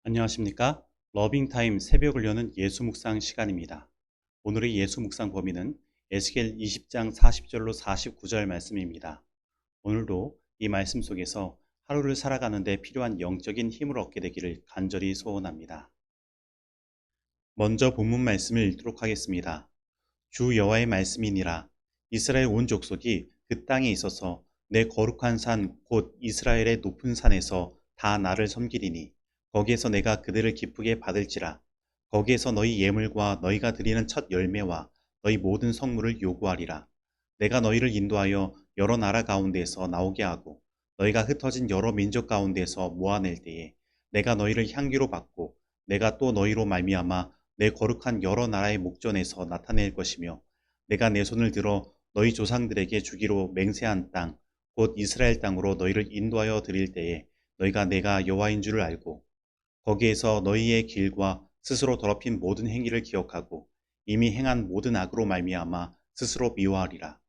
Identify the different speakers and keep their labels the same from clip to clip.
Speaker 1: 안녕하십니까? 러빙타임 새벽을 여는 예수 묵상 시간입니다. 오늘의 예수 묵상 범위는 에스겔 20장 40절로 49절 말씀입니다. 오늘도 이 말씀 속에서 하루를 살아가는 데 필요한 영적인 힘을 얻게 되기를 간절히 소원합니다. 먼저 본문 말씀을 읽도록 하겠습니다. 주 여호와의 말씀이니라. 이스라엘 온 족속이 그 땅에 있어서 내 거룩한 산 곧 이스라엘의 높은 산에서 다 나를 섬기리니 거기에서 내가 그들을 기쁘게 받을지라. 거기에서 너희 예물과 너희가 드리는 첫 열매와 너희 모든 성물을 요구하리라. 내가 너희를 인도하여 여러 나라 가운데에서 나오게 하고 너희가 흩어진 여러 민족 가운데에서 모아낼 때에 내가 너희를 향기로 받고 내가 또 너희로 말미암아 내 거룩한 여러 나라의 목전에서 나타낼 것이며 내가 내 손을 들어 너희 조상들에게 주기로 맹세한 땅 곧 이스라엘 땅으로 너희를 인도하여 드릴 때에 너희가 내가 여호와인 줄을 알고 거기에서 너희의 길과 스스로 더럽힌 모든 행위를 기억하고 이미 행한 모든 악으로 말미암아 스스로 미워하리라.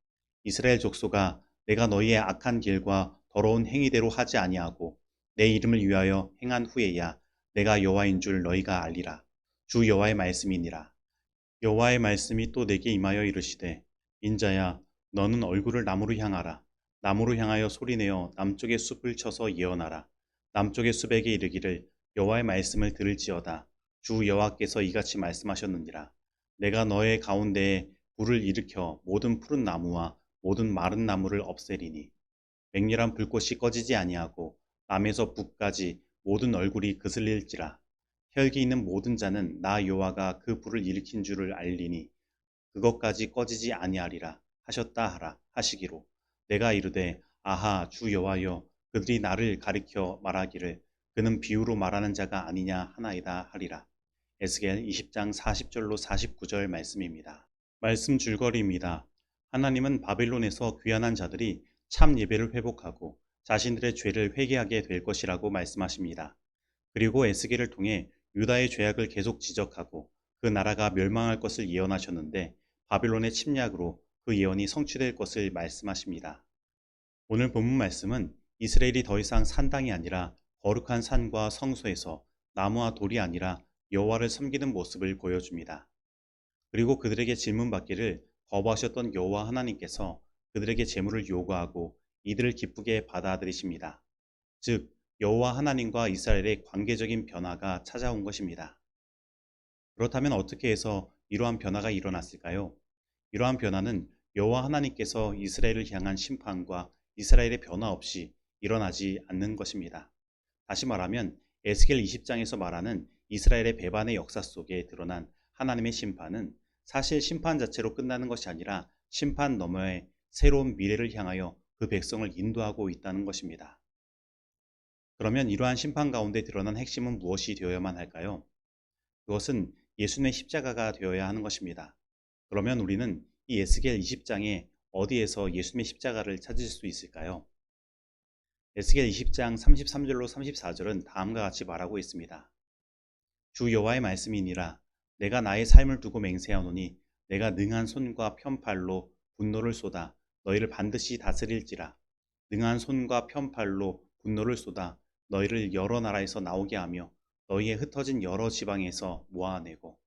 Speaker 1: 이스라엘 족속아, 내가 너희의 악한 길과 더러운 행위대로 하지 아니하고 내 이름을 위하여 행한 후에야 내가 여호와인 줄 너희가 알리라. 주 여호와의 말씀이니라. 여호와의 말씀이 또 내게 임하여 이르시되 인자야, 너는 얼굴을 남으로 향하라. 남으로 향하여 소리내어 남쪽의 숲을 쳐서 예언하라. 남쪽의 숲에게 이르기를 여호와의 말씀을 들을지어다. 주 여호와께서 이같이 말씀하셨느니라. 내가 너의 가운데에 불을 일으켜 모든 푸른 나무와 모든 마른 나무를 없애리니 맹렬한 불꽃이 꺼지지 아니하고 남에서 북까지 모든 얼굴이 그슬릴지라. 혈기 있는 모든 자는 나 여호와가 그 불을 일으킨 줄을 알리니 그것까지 꺼지지 아니하리라 하셨다 하라 하시기로 내가 이르되 아하 주 여호와여 그들이 나를 가리켜 말하기를 그는 비유로 말하는 자가 아니냐 하나이다 하리라. 에스겔 20장 40절로 49절 말씀입니다. 말씀 줄거리입니다. 하나님은 바벨론에서 귀환한 자들이 참 예배를 회복하고 자신들의 죄를 회개하게 될 것이라고 말씀하십니다. 그리고 에스겔을 통해 유다의 죄악을 계속 지적하고 그 나라가 멸망할 것을 예언하셨는데 바벨론의 침략으로 그 예언이 성취될 것을 말씀하십니다. 오늘 본문 말씀은 이스라엘이 더 이상 산 땅이 아니라 거룩한 산과 성소에서 나무와 돌이 아니라 여호와를 섬기는 모습을 보여줍니다. 그리고 그들에게 질문받기를 거부하셨던 여호와 하나님께서 그들에게 제물을 요구하고 이들을 기쁘게 받아들이십니다. 즉 여호와 하나님과 이스라엘의 관계적인 변화가 찾아온 것입니다. 그렇다면 어떻게 해서 이러한 변화가 일어났을까요? 이러한 변화는 여호와 하나님께서 이스라엘을 향한 심판과 이스라엘의 변화 없이 일어나지 않는 것입니다. 다시 말하면 에스겔 20장에서 말하는 이스라엘의 배반의 역사 속에 드러난 하나님의 심판은 사실 심판 자체로 끝나는 것이 아니라 심판 너머의 새로운 미래를 향하여 그 백성을 인도하고 있다는 것입니다. 그러면 이러한 심판 가운데 드러난 핵심은 무엇이 되어야만 할까요? 그것은 예수님의 십자가가 되어야 하는 것입니다. 그러면 우리는 이 에스겔 20장에 어디에서 예수님의 십자가를 찾을 수 있을까요? 에스겔 20장 33절로 34절은 다음과 같이 말하고 있습니다. 주 여호와의 말씀이니라. 내가 나의 삶을 두고 맹세하노니 내가 능한 손과 편팔로 분노를 쏟아 너희를 반드시 다스릴지라. 능한 손과 편팔로 분노를 쏟아 너희를 여러 나라에서 나오게 하며 너희의 흩어진 여러 지방에서 모아내고.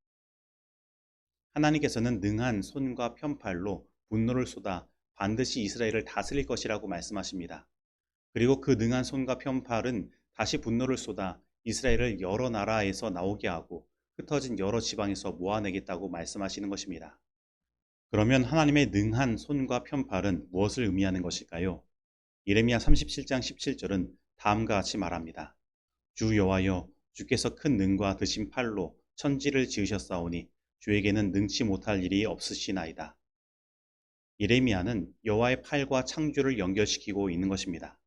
Speaker 1: 하나님께서는 능한 손과 편팔로 분노를 쏟아 반드시 이스라엘을 다스릴 것이라고 말씀하십니다. 그리고 그 능한 손과 편팔은 다시 분노를 쏟아 이스라엘을 여러 나라에서 나오게 하고 흩어진 여러 지방에서 모아내겠다고 말씀하시는 것입니다. 그러면 하나님의 능한 손과 편팔은 무엇을 의미하는 것일까요? 예레미야 37장 17절은 다음과 같이 말합니다. 주 여호와여 주께서 큰 능과 드신 팔로 천지를 지으셨사오니 주에게는 능치 못할 일이 없으시나이다. 예레미야는 여호와의 팔과 창조를 연결시키고 있는 것입니다.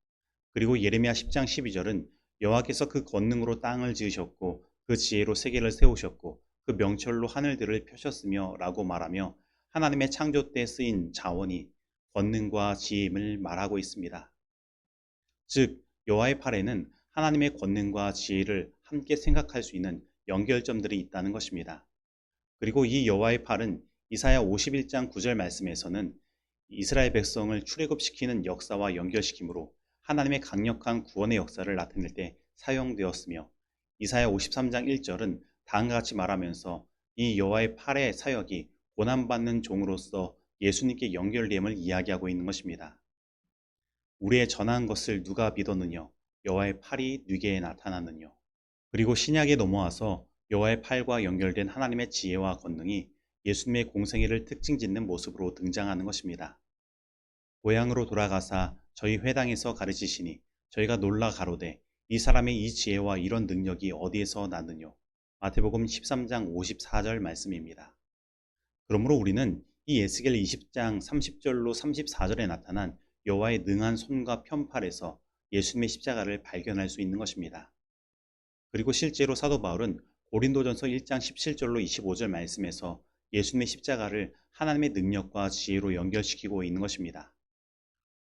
Speaker 1: 그리고 예레미야 10장 12절은 여호와께서 그 권능으로 땅을 지으셨고 그 지혜로 세계를 세우셨고 그 명철로 하늘들을 펴셨으며 라고 말하며 하나님의 창조 때 쓰인 자원이 권능과 지혜임을 말하고 있습니다. 즉 여호와의 팔에는 하나님의 권능과 지혜를 함께 생각할 수 있는 연결점들이 있다는 것입니다. 그리고 이 여호와의 팔은 이사야 51장 9절 말씀에서는 이스라엘 백성을 출애굽시키는 역사와 연결시키므로 하나님의 강력한 구원의 역사를 나타낼 때 사용되었으며 이사야 53장 1절은 다음과 같이 말하면서 이 여호와의 팔의 사역이 고난받는 종으로서 예수님께 연결됨을 이야기하고 있는 것입니다. 우리의 전한 것을 누가 믿었느냐? 여호와의 팔이 네게 나타났느냐? 그리고 신약에 넘어와서 여호와의 팔과 연결된 하나님의 지혜와 권능이 예수님의 공생애를 특징 짓는 모습으로 등장하는 것입니다. 고향으로 돌아가사 저희 회당에서 가르치시니 저희가 놀라 가로되 이 사람의 이 지혜와 이런 능력이 어디에서 나느냐? 마태복음 13장 54절 말씀입니다. 그러므로 우리는 이 에스겔 20장 30절로 34절에 나타난 여호와의 능한 손과 편팔에서 예수님의 십자가를 발견할 수 있는 것입니다. 그리고 실제로 사도 바울은 고린도전서 1장 17절로 25절 말씀에서 예수님의 십자가를 하나님의 능력과 지혜로 연결시키고 있는 것입니다.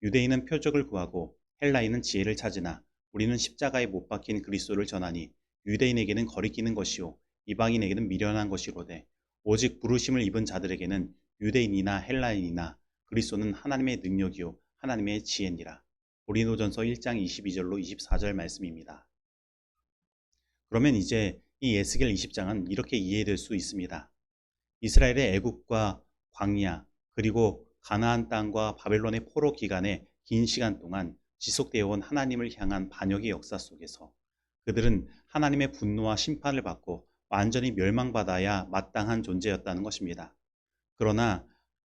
Speaker 1: 유대인은 표적을 구하고 헬라인은 지혜를 찾으나 우리는 십자가에 못 박힌 그리스도를 전하니 유대인에게는 거리끼는 것이요 이방인에게는 미련한 것이로되 오직 부르심을 입은 자들에게는 유대인이나 헬라인이나 그리스도는 하나님의 능력이요 하나님의 지혜니라. 고린도전서 1장 22절로 24절 말씀입니다. 그러면 이제 이 에스겔 20장은 이렇게 이해될 수 있습니다. 이스라엘의 애국과 광야 그리고 가나안 땅과 바벨론의 포로 기간에 긴 시간 동안 지속되어 온 하나님을 향한 반역의 역사 속에서 그들은 하나님의 분노와 심판을 받고 완전히 멸망받아야 마땅한 존재였다는 것입니다. 그러나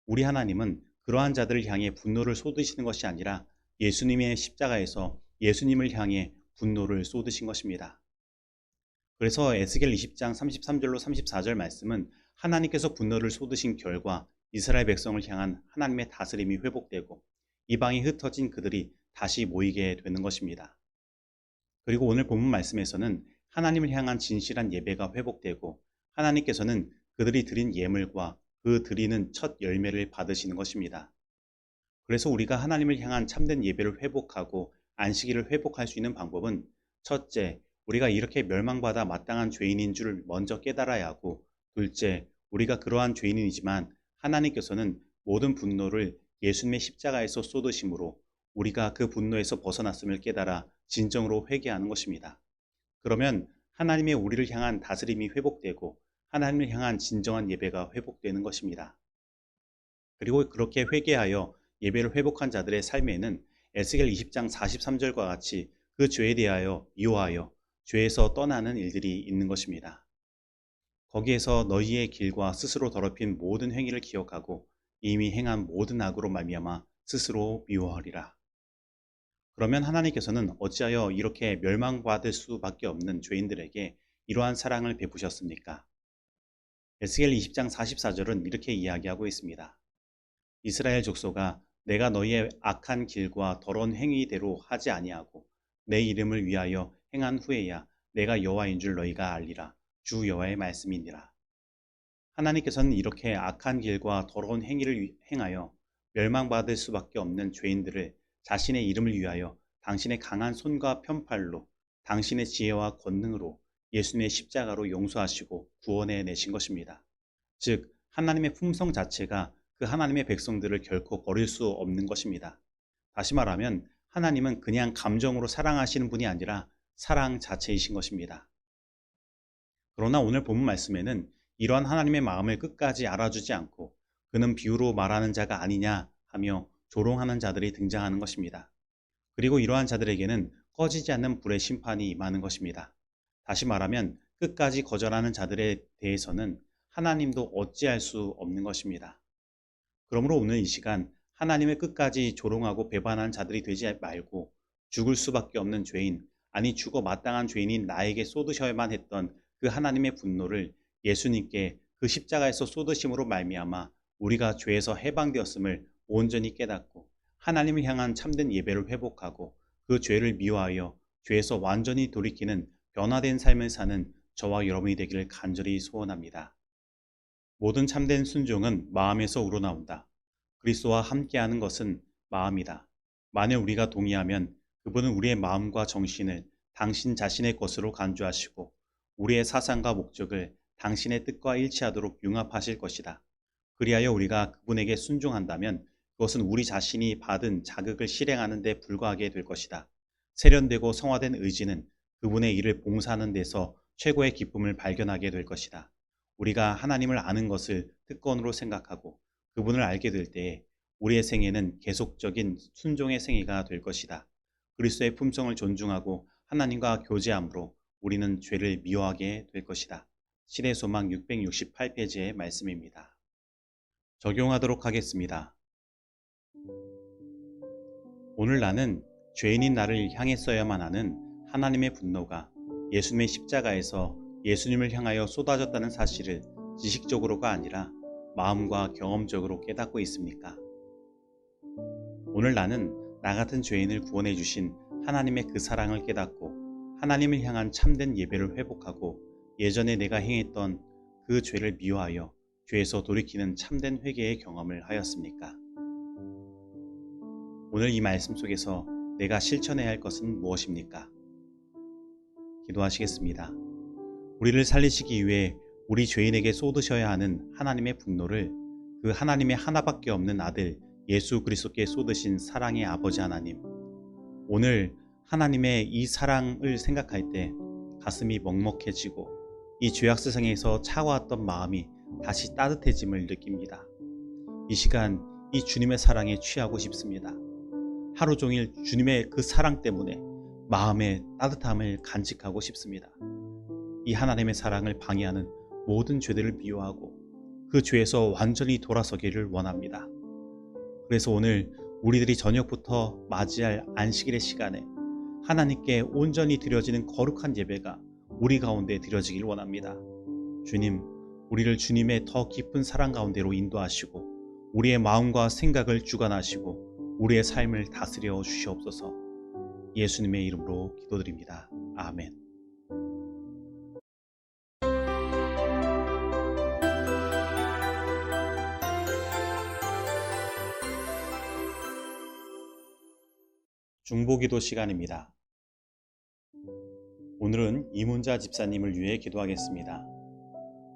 Speaker 1: 우리 하나님은 그러한 자들을 향해 분노를 쏟으시는 것이 아니라 예수님의 십자가에서 예수님을 향해 분노를 쏟으신 것입니다. 그래서 에스겔 20장 33절로 34절 말씀은 하나님께서 분노를 쏟으신 결과 이스라엘 백성을 향한 하나님의 다스림이 회복되고 이방이 흩어진 그들이 다시 모이게 되는 것입니다. 그리고 오늘 본문 말씀에서는 하나님을 향한 진실한 예배가 회복되고 하나님께서는 그들이 드린 예물과 그 드리는 첫 열매를 받으시는 것입니다. 그래서 우리가 하나님을 향한 참된 예배를 회복하고 안식일을 회복할 수 있는 방법은 첫째, 우리가 이렇게 멸망받아 마땅한 죄인인 줄 먼저 깨달아야 하고 둘째, 우리가 그러한 죄인이지만 하나님께서는 모든 분노를 예수님의 십자가에서 쏟으심으로 우리가 그 분노에서 벗어났음을 깨달아 진정으로 회개하는 것입니다. 그러면 하나님의 우리를 향한 다스림이 회복되고 하나님을 향한 진정한 예배가 회복되는 것입니다. 그리고 그렇게 회개하여 예배를 회복한 자들의 삶에는 에스겔 20장 43절과 같이 그 죄에 대하여 미워하여 죄에서 떠나는 일들이 있는 것입니다. 거기에서 너희의 길과 스스로 더럽힌 모든 행위를 기억하고 이미 행한 모든 악으로 말미암아 스스로 미워하리라. 그러면 하나님께서는 어찌하여 이렇게 멸망받을 수밖에 없는 죄인들에게 이러한 사랑을 베푸셨습니까? 에스겔 20장 44절은 이렇게 이야기하고 있습니다. 이스라엘 족속아 내가 너희의 악한 길과 더러운 행위대로 하지 아니하고 내 이름을 위하여 행한 후에야 내가 여호와인 줄 너희가 알리라. 주 여호와의 말씀이니라. 하나님께서는 이렇게 악한 길과 더러운 행위를 행하여 멸망받을 수밖에 없는 죄인들을 자신의 이름을 위하여 당신의 강한 손과 편팔로 당신의 지혜와 권능으로 예수님의 십자가로 용서하시고 구원해 내신 것입니다. 즉 하나님의 품성 자체가 그 하나님의 백성들을 결코 버릴 수 없는 것입니다. 다시 말하면 하나님은 그냥 감정으로 사랑하시는 분이 아니라 사랑 자체이신 것입니다. 그러나 오늘 본문 말씀에는 이러한 하나님의 마음을 끝까지 알아주지 않고 그는 비유로 말하는 자가 아니냐 하며 조롱하는 자들이 등장하는 것입니다. 그리고 이러한 자들에게는 꺼지지 않는 불의 심판이 임하는 것입니다. 다시 말하면 끝까지 거절하는 자들에 대해서는 하나님도 어찌할 수 없는 것입니다. 그러므로 오늘 이 시간 하나님을 끝까지 조롱하고 배반하는 자들이 되지 말고 죽을 수밖에 없는 죄인, 아니 죽어 마땅한 죄인인 나에게 쏟으셔야만 했던 그 하나님의 분노를 예수님께 그 십자가에서 쏟으심으로 말미암아 우리가 죄에서 해방되었음을 온전히 깨닫고 하나님을 향한 참된 예배를 회복하고 그 죄를 미워하여 죄에서 완전히 돌이키는 변화된 삶을 사는 저와 여러분이 되기를 간절히 소원합니다. 모든 참된 순종은 마음에서 우러나온다. 그리스도와 함께하는 것은 마음이다. 만일 우리가 동의하면 그분은 우리의 마음과 정신을 당신 자신의 것으로 간주하시고 우리의 사상과 목적을 당신의 뜻과 일치하도록 융합하실 것이다. 그리하여 우리가 그분에게 순종한다면 그것은 우리 자신이 받은 자극을 실행하는 데 불과하게 될 것이다. 세련되고 성화된 의지는 그분의 일을 봉사하는 데서 최고의 기쁨을 발견하게 될 것이다. 우리가 하나님을 아는 것을 특권으로 생각하고 그분을 알게 될 때에 우리의 생애는 계속적인 순종의 생애가 될 것이다. 그리스도의 품성을 존중하고 하나님과 교제함으로 우리는 죄를 미워하게 될 것이다. 시대소망 668페이지의 말씀입니다. 적용하도록 하겠습니다. 오늘 나는 죄인인 나를 향했어야만 하는 하나님의 분노가 예수님의 십자가에서 예수님을 향하여 쏟아졌다는 사실을 지식적으로가 아니라 마음과 경험적으로 깨닫고 있습니까? 오늘 나는 나 같은 죄인을 구원해 주신 하나님의 그 사랑을 깨닫고 하나님을 향한 참된 예배를 회복하고 예전에 내가 행했던 그 죄를 미워하여 죄에서 돌이키는 참된 회개의 경험을 하였습니까? 오늘 이 말씀 속에서 내가 실천해야 할 것은 무엇입니까? 기도하시겠습니다. 우리를 살리시기 위해 우리 죄인에게 쏟으셔야 하는 하나님의 분노를 그 하나님의 하나밖에 없는 아들 예수 그리스도께 쏟으신 사랑의 아버지 하나님, 오늘 하나님의 이 사랑을 생각할 때 가슴이 먹먹해지고 이 죄악 세상에서 차가웠던 마음이 다시 따뜻해짐을 느낍니다. 이 시간 이 주님의 사랑에 취하고 싶습니다. 하루 종일 주님의 그 사랑 때문에 마음의 따뜻함을 간직하고 싶습니다. 이 하나님의 사랑을 방해하는 모든 죄들을 미워하고 그 죄에서 완전히 돌아서기를 원합니다. 그래서 오늘 우리들이 저녁부터 맞이할 안식일의 시간에 하나님께 온전히 드려지는 거룩한 예배가 우리 가운데 드려지길 원합니다. 주님, 우리를 주님의 더 깊은 사랑 가운데로 인도하시고 우리의 마음과 생각을 주관하시고 우리의 삶을 다스려 주시옵소서. 예수님의 이름으로 기도드립니다. 아멘. 중보기도 시간입니다. 오늘은 이문자 집사님을 위해 기도하겠습니다.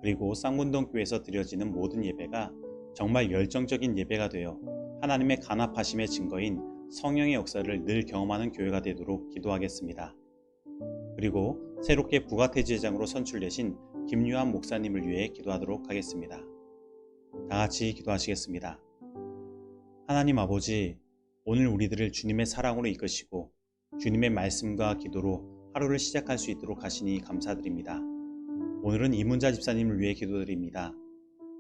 Speaker 1: 그리고 쌍문동교회에서 드려지는 모든 예배가 정말 열정적인 예배가 되어 하나님의 간합하심의 증거인 성령의 역사를 늘 경험하는 교회가 되도록 기도하겠습니다. 그리고 새롭게 부가태지회장으로 선출되신 김유한 목사님을 위해 기도하도록 하겠습니다. 다 같이 기도하시겠습니다. 하나님 아버지, 오늘 우리들을 주님의 사랑으로 이끄시고 주님의 말씀과 기도로 하루를 시작할 수 있도록 하시니 감사드립니다. 오늘은 이문자 집사님을 위해 기도드립니다.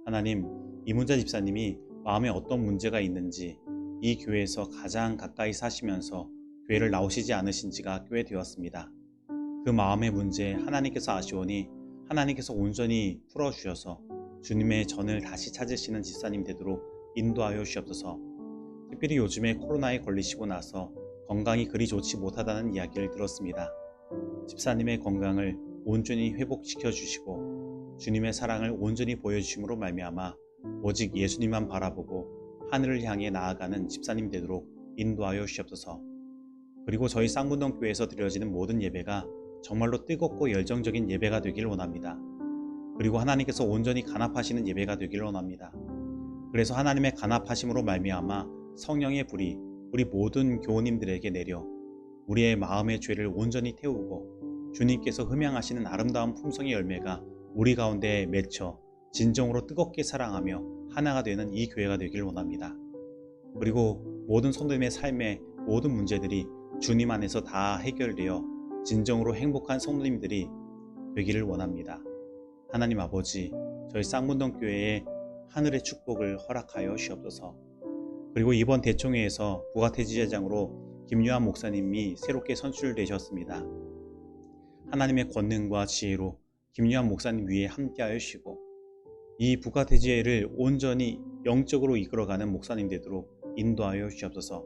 Speaker 1: 하나님, 이문자 집사님이 마음에 어떤 문제가 있는지 이 교회에서 가장 가까이 사시면서 교회를 나오시지 않으신 지가 꽤 되었습니다. 그 마음의 문제 하나님께서 아시오니 하나님께서 온전히 풀어주셔서 주님의 전을 다시 찾으시는 집사님 되도록 인도하여 주시옵소서. 특별히 요즘에 코로나에 걸리시고 나서 건강이 그리 좋지 못하다는 이야기를 들었습니다. 집사님의 건강을 온전히 회복시켜 주시고 주님의 사랑을 온전히 보여주심으로 말미암아 오직 예수님만 바라보고 하늘을 향해 나아가는 집사님 되도록 인도하여 주시옵소서. 그리고 저희 쌍문동교회에서 드려지는 모든 예배가 정말로 뜨겁고 열정적인 예배가 되길 원합니다. 그리고 하나님께서 온전히 간합하시는 예배가 되길 원합니다. 그래서 하나님의 간합하심으로 말미암아 성령의 불이 우리 모든 교우님들에게 내려 우리의 마음의 죄를 온전히 태우고 주님께서 흠양하시는 아름다운 품성의 열매가 우리 가운데 맺혀 진정으로 뜨겁게 사랑하며 하나가 되는 이 교회가 되길 원합니다. 그리고 모든 성도님의 삶의 모든 문제들이 주님 안에서 다 해결되어 진정으로 행복한 성도님들이 되기를 원합니다. 하나님 아버지, 저희 쌍문동교회에 하늘의 축복을 허락하여 주시옵소서. 그리고 이번 대총회에서 부가태지회장으로 김유한 목사님이 새롭게 선출되셨습니다. 하나님의 권능과 지혜로 김유한 목사님 위에 함께하여 주시고 이 부가태지회를 온전히 영적으로 이끌어가는 목사님 되도록 인도하여 주시옵소서.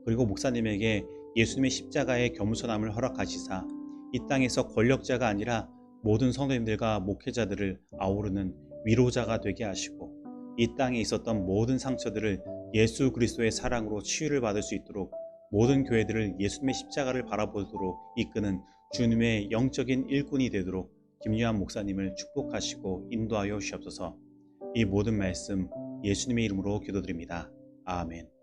Speaker 1: 그리고 목사님에게 예수님의 십자가의 겸손함을 허락하시사 이 땅에서 권력자가 아니라 모든 성도님들과 목회자들을 아우르는 위로자가 되게 하시고 이 땅에 있었던 모든 상처들을 예수 그리스도의 사랑으로 치유를 받을 수 있도록 모든 교회들을 예수님의 십자가를 바라보도록 이끄는 주님의 영적인 일꾼이 되도록 김유한 목사님을 축복하시고 인도하여 주시옵소서. 이 모든 말씀 예수님의 이름으로 기도드립니다. 아멘.